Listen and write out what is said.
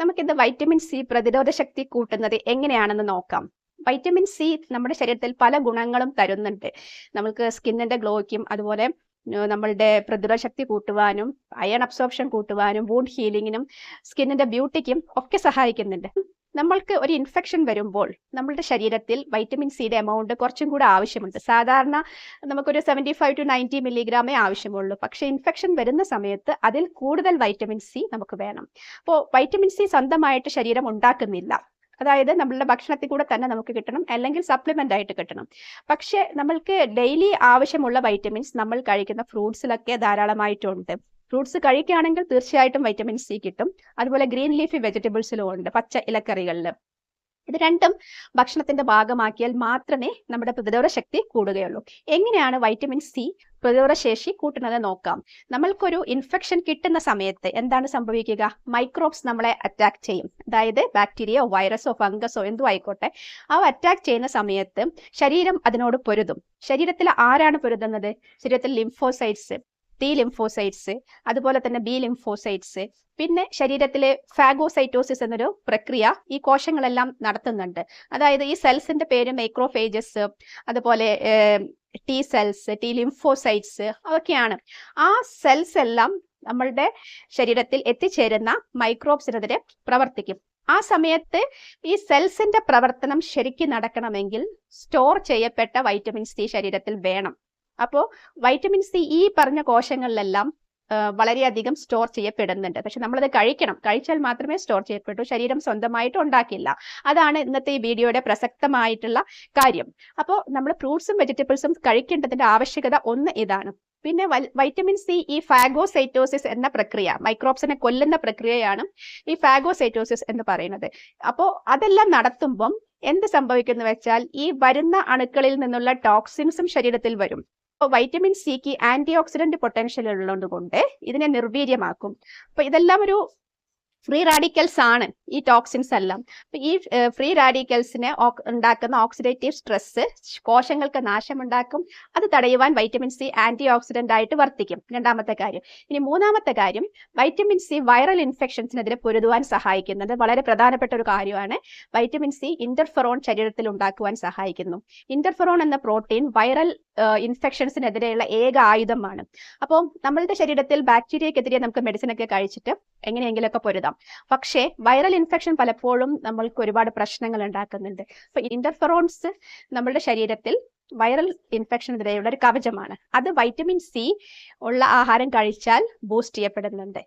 നമുക്കിന്ന് vitamin C പ്രതിരോധ ശക്തി കൂട്ടുന്നത് എങ്ങനെയാണെന്ന് നോക്കാം. വൈറ്റമിൻ സി നമ്മുടെ ശരീരത്തിൽ പല ഗുണങ്ങളും തരുന്നുണ്ട്. നമുക്ക് സ്കിന്നിന്റെ ഗ്ലോയ്ക്കും അതുപോലെ നമ്മളുടെ പ്രതിരോധ ശക്തി കൂട്ടുവാനും അയൺ അബ്സോർപ്ഷൻ കൂട്ടുവാനും വൂണ്ട് ഹീലിങ്ങിനും സ്കിന്നിന്റെ ബ്യൂട്ടിക്കും ഒക്കെ സഹായിക്കുന്നുണ്ട്. നമ്മൾക്ക് ഒരു ഇൻഫെക്ഷൻ വരുമ്പോൾ നമ്മളുടെ ശരീരത്തിൽ വൈറ്റമിൻ സിയുടെ എമൗണ്ട് കുറച്ചും കൂടെ ആവശ്യമുണ്ട്. സാധാരണ നമുക്കൊരു 75 to 90 മില്ലിഗ്രാമേ ആവശ്യമുള്ളൂ. പക്ഷേ ഇൻഫെക്ഷൻ വരുന്ന സമയത്ത് അതിൽ കൂടുതൽ വൈറ്റമിൻ സി നമുക്ക് വേണം. അപ്പോൾ വൈറ്റമിൻ സി സ്വന്തമായിട്ട് ശരീരം ഉണ്ടാക്കുന്നില്ല. അതായത് നമ്മളുടെ ഭക്ഷണത്തിൽ കൂടെ തന്നെ നമുക്ക് കിട്ടണം, അല്ലെങ്കിൽ സപ്ലിമെന്റ് ആയിട്ട് കിട്ടണം. പക്ഷെ നമ്മൾക്ക് ഡെയിലി ആവശ്യമുള്ള വൈറ്റമിൻസ് നമ്മൾ കഴിക്കുന്ന ഫ്രൂട്ട്സിലൊക്കെ ധാരാളമായിട്ടുണ്ട്. ഫ്രൂട്ട്സ് കഴിക്കുകയാണെങ്കിൽ തീർച്ചയായിട്ടും വൈറ്റമിൻ സി കിട്ടും. അതുപോലെ ഗ്രീൻ ലീഫി വെജിറ്റബിൾസിലും ഉണ്ട്, പച്ച ഇലക്കറികളിൽ. ഇത് രണ്ടും ഭക്ഷണത്തിന്റെ ഭാഗമാക്കിയാൽ മാത്രമേ നമ്മുടെ പ്രതിരോധ ശക്തി കൂടുകയുള്ളൂ. എങ്ങനെയാണ് വൈറ്റമിൻ സി പ്രതിരോധ ശേഷി കൂട്ടുന്നത് നോക്കാം. നമ്മൾക്കൊരു ഇൻഫെക്ഷൻ കിട്ടുന്ന സമയത്ത് എന്താണ് സംഭവിക്കുക? മൈക്രോബ്സ് നമ്മളെ അറ്റാക്ക് ചെയ്യും. അതായത് ബാക്ടീരിയയോ വൈറസോ ഫംഗസോ എന്തോ ആയിക്കോട്ടെ, അവ അറ്റാക്ക് ചെയ്യുന്ന സമയത്ത് ശരീരം അതിനോട് പൊരുതും. ശരീരത്തിൽ ആരാണ് പൊരുതുന്നത്? ശരീരത്തിൽ ലിംഫോസൈറ്റ്സ്, ടി ലിംഫോസൈറ്റ്സ്, അതുപോലെ തന്നെ ബി ലിംഫോസൈറ്റ്സ്, പിന്നെ ശരീരത്തിലെ ഫാഗോസൈറ്റോസിസ് എന്നൊരു പ്രക്രിയ ഈ കോശങ്ങളെല്ലാം നടത്തുന്നുണ്ട്. അതായത് ഈ സെൽസിന്റെ പേര് മൈക്രോഫേജസ്, അതുപോലെ ടി സെൽസ്, ടി ലിംഫോസൈറ്റ്സ് അതൊക്കെയാണ്. ആ സെൽസ് എല്ലാം നമ്മളുടെ ശരീരത്തിൽ എത്തിച്ചേരുന്ന മൈക്രോബ്സിനെതിരെ പ്രവർത്തിക്കും. ആ സമയത്ത് ഈ സെൽസിന്റെ പ്രവർത്തനം ശരിക്കും നടക്കണമെങ്കിൽ സ്റ്റോർ ചെയ്യപ്പെട്ട വൈറ്റമിൻ സി ശരീരത്തിൽ വേണം. അപ്പോൾ വൈറ്റമിൻ സി ഈ പറഞ്ഞ കോശങ്ങളിലെല്ലാം വളരെയധികം സ്റ്റോർ ചെയ്യപ്പെടുന്നുണ്ട്. പക്ഷെ നമ്മളത് കഴിക്കണം. കഴിച്ചാൽ മാത്രമേ സ്റ്റോർ ചെയ്യപ്പെട്ടു. ശരീരം സ്വന്തമായിട്ട് ഉണ്ടാക്കില്ല. അതാണ് ഇന്നത്തെ ഈ വീഡിയോയുടെ പ്രസക്തമായിട്ടുള്ള കാര്യം. അപ്പോൾ നമ്മൾ ഫ്രൂട്ട്സും വെജിറ്റബിൾസും കഴിക്കേണ്ടതിന്റെ ആവശ്യകത ഒന്ന് ഇതാണ്. പിന്നെ വൈറ്റമിൻ സി ഈ ഫാഗോസൈറ്റോസിസ് എന്ന പ്രക്രിയ, മൈക്രോബ്സിനെ കൊല്ലുന്ന പ്രക്രിയയാണ് ഈ ഫാഗോസൈറ്റോസിസ് എന്ന് പറയുന്നത്. അപ്പോൾ അതെല്ലാം നടത്തുമ്പം എന്ത് സംഭവിക്കുന്നു വെച്ചാൽ ഈ വരുന്ന അണുക്കളിൽ നിന്നുള്ള ടോക്സിൻസും ശരീരത്തിൽ വരും. വൈറ്റമിൻ സിക്ക് ആന്റി ഓക്സിഡന്റ് പൊട്ടൻഷ്യൽ ഉള്ളത് കൊണ്ട് ഇതിനെ നിർവീര്യമാക്കും. അപ്പൊ ഇതെല്ലാം ഒരു ഫ്രീ റാഡിക്കൽസ് ആണ്, ഈ ടോക്സിൻസ് എല്ലാം. ഈ ഫ്രീ റാഡിക്കൽസിനെ ഉണ്ടാക്കുന്ന ഓക്സിഡേറ്റീവ് സ്ട്രെസ് കോശങ്ങൾക്ക് നാശമുണ്ടാക്കും. അത് തടയുവാൻ വൈറ്റമിൻ സി ആന്റി ഓക്സിഡന്റ് ആയിട്ട് വർത്തിക്കും. രണ്ടാമത്തെ കാര്യം. ഇനി മൂന്നാമത്തെ കാര്യം, വൈറ്റമിൻ സി വൈറൽ ഇൻഫെക്ഷൻസിനെതിരെ പൊരുതുവാൻ സഹായിക്കുന്നത് വളരെ പ്രധാനപ്പെട്ട ഒരു കാര്യമാണ്. വൈറ്റമിൻ സി ഇന്റർഫെറോൺ ശരീരത്തിൽ ഉണ്ടാക്കുവാൻ സഹായിക്കുന്നു. ഇന്റർഫെറോൺ എന്ന പ്രോട്ടീൻ വൈറൽ ഇൻഫെക്ഷൻസിനെതിരെയുള്ള ഏക ആയുധമാണ്. അപ്പോൾ നമ്മളുടെ ശരീരത്തിൽ ബാക്ടീരിയക്കെതിരെ നമുക്ക് മെഡിസിൻ ഒക്കെ കഴിച്ചിട്ട് എങ്ങനെയെങ്കിലുമൊക്കെ പൊരുതാം. പക്ഷേ വൈറൽ ഇൻഫെക്ഷൻ പലപ്പോഴും നമ്മൾക്ക് ഒരുപാട് പ്രശ്നങ്ങൾ ഉണ്ടാക്കുന്നുണ്ട്. അപ്പൊ ഇന്റർഫെറോൺസ് നമ്മളുടെ ശരീരത്തിൽ വൈറൽ ഇൻഫെക്ഷനെതിരെയുള്ള ഒരു കവചമാണ്. അത് വൈറ്റമിൻ സി ഉള്ള ആഹാരം കഴിച്ചാൽ ബൂസ്റ്റ് ചെയ്യപ്പെടുന്നുണ്ട്.